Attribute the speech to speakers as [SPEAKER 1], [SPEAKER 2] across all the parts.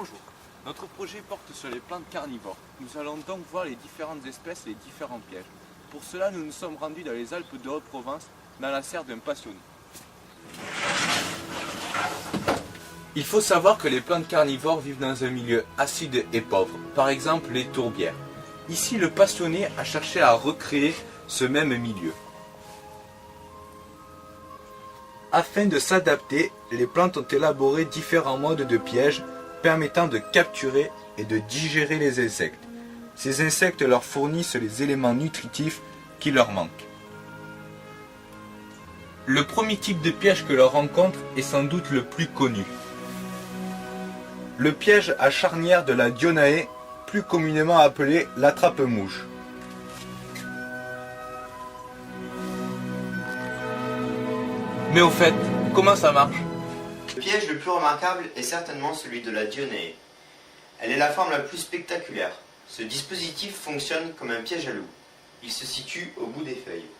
[SPEAKER 1] Bonjour, notre projet porte sur les plantes carnivores. Nous allons donc voir les différentes espèces et les différents pièges. Pour cela, nous nous sommes rendus dans les Alpes de Haute-Provence, dans la serre d'un passionné. Il faut savoir que les plantes carnivores vivent dans un milieu acide et pauvre, par exemple les tourbières. Ici, le passionné a cherché à recréer ce même milieu. Afin de s'adapter, les plantes ont élaboré différents modes de pièges permettant de capturer et de digérer les insectes. Ces insectes leur fournissent les éléments nutritifs qui leur manquent. Le premier type de piège que l'on rencontre est sans doute le plus connu. Le piège à charnière de la Dionaea, plus communément appelé l'attrape-mouche. Mais au fait, comment ça marche ?
[SPEAKER 2] Le piège le plus remarquable est certainement celui de la Dionaea. Elle est la forme la plus spectaculaire. Ce dispositif fonctionne comme un piège à loup. Il se situe au bout des feuilles.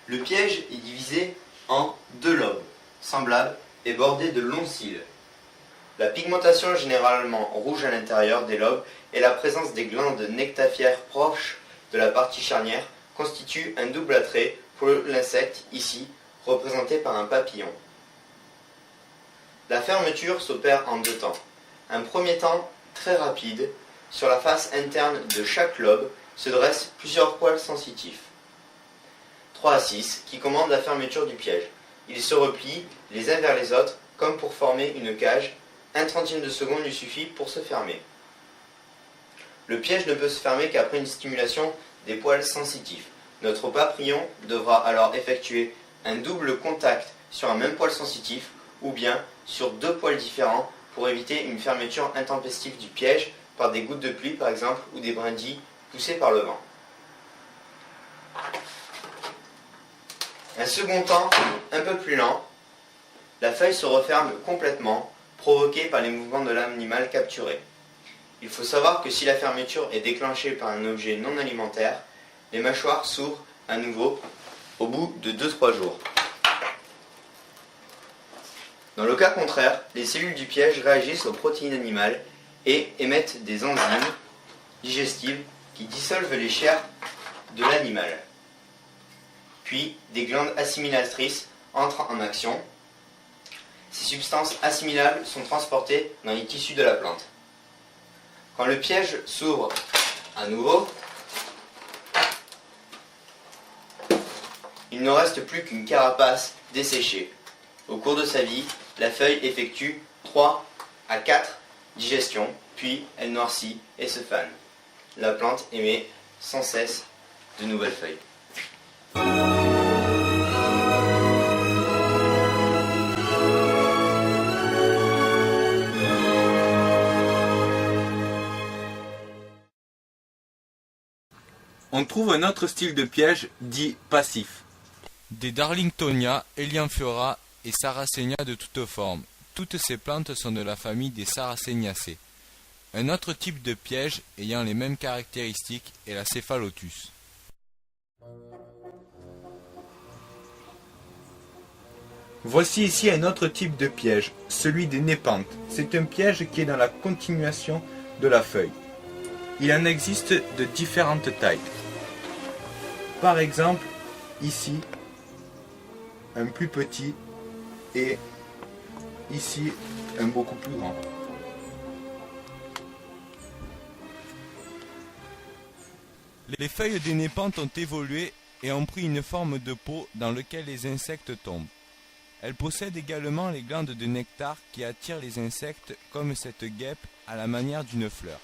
[SPEAKER 2] Le piège est divisé en deux lobes, semblables et bordés de longs cils. La pigmentation généralement rouge à l'intérieur des lobes et la présence des glandes nectafiaires proches de la partie charnière constituent un double attrait pour l'insecte, ici représenté par un papillon. La fermeture s'opère en deux temps. Un premier temps très rapide, sur la face interne de chaque lobe se dressent plusieurs poils sensitifs. 3 à 6 qui commandent la fermeture du piège. Ils se replient les uns vers les autres comme pour former une cage. 1/30 de seconde lui suffit pour se fermer. Le piège ne peut se fermer qu'après une stimulation des poils sensitifs. Notre papillon devra alors effectuer un double contact sur un même poil sensitif ou bien sur deux poils différents pour éviter une fermeture intempestive du piège par des gouttes de pluie par exemple ou des brindilles poussées par le vent. Un second temps un peu plus lent, la feuille se referme complètement, provoquée par les mouvements de l'animal capturé. Il faut savoir que si la fermeture est déclenchée par un objet non alimentaire, les mâchoires s'ouvrent à nouveau au bout de 2-3 jours. Dans le cas contraire, les cellules du piège réagissent aux protéines animales et émettent des enzymes digestives qui dissolvent les chairs de l'animal. Puis, des glandes assimilatrices entrent en action. Ces substances assimilables sont transportées dans les tissus de la plante. Quand le piège s'ouvre à nouveau, il ne reste plus qu'une carapace desséchée. Au cours de sa vie, la feuille effectue 3 à 4 digestions, puis elle noircit et se fane. La plante émet sans cesse de nouvelles feuilles.
[SPEAKER 1] On trouve un autre style de piège dit passif.
[SPEAKER 3] Des Darlingtonia, Elianthera et Sarracenia de toutes formes. Toutes ces plantes sont de la famille des Sarraceniaceae. Un autre type de piège ayant les mêmes caractéristiques est la Cephalotus.
[SPEAKER 1] Voici ici un autre type de piège, celui des népenthes. C'est un piège qui est dans la continuation de la feuille. Il en existe de différentes tailles. Par exemple, ici, un plus petit et ici, un beaucoup plus grand.
[SPEAKER 3] Les feuilles des népenthes ont évolué et ont pris une forme de peau dans laquelle les insectes tombent. Elles possèdent également les glandes de nectar qui attirent les insectes comme cette guêpe à la manière d'une fleur.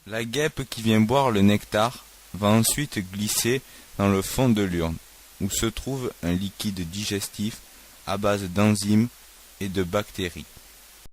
[SPEAKER 3] La guêpe qui vient boire le nectar va ensuite glisser dans le fond de l'urne, où se trouve un liquide digestif à base d'enzymes et de bactéries.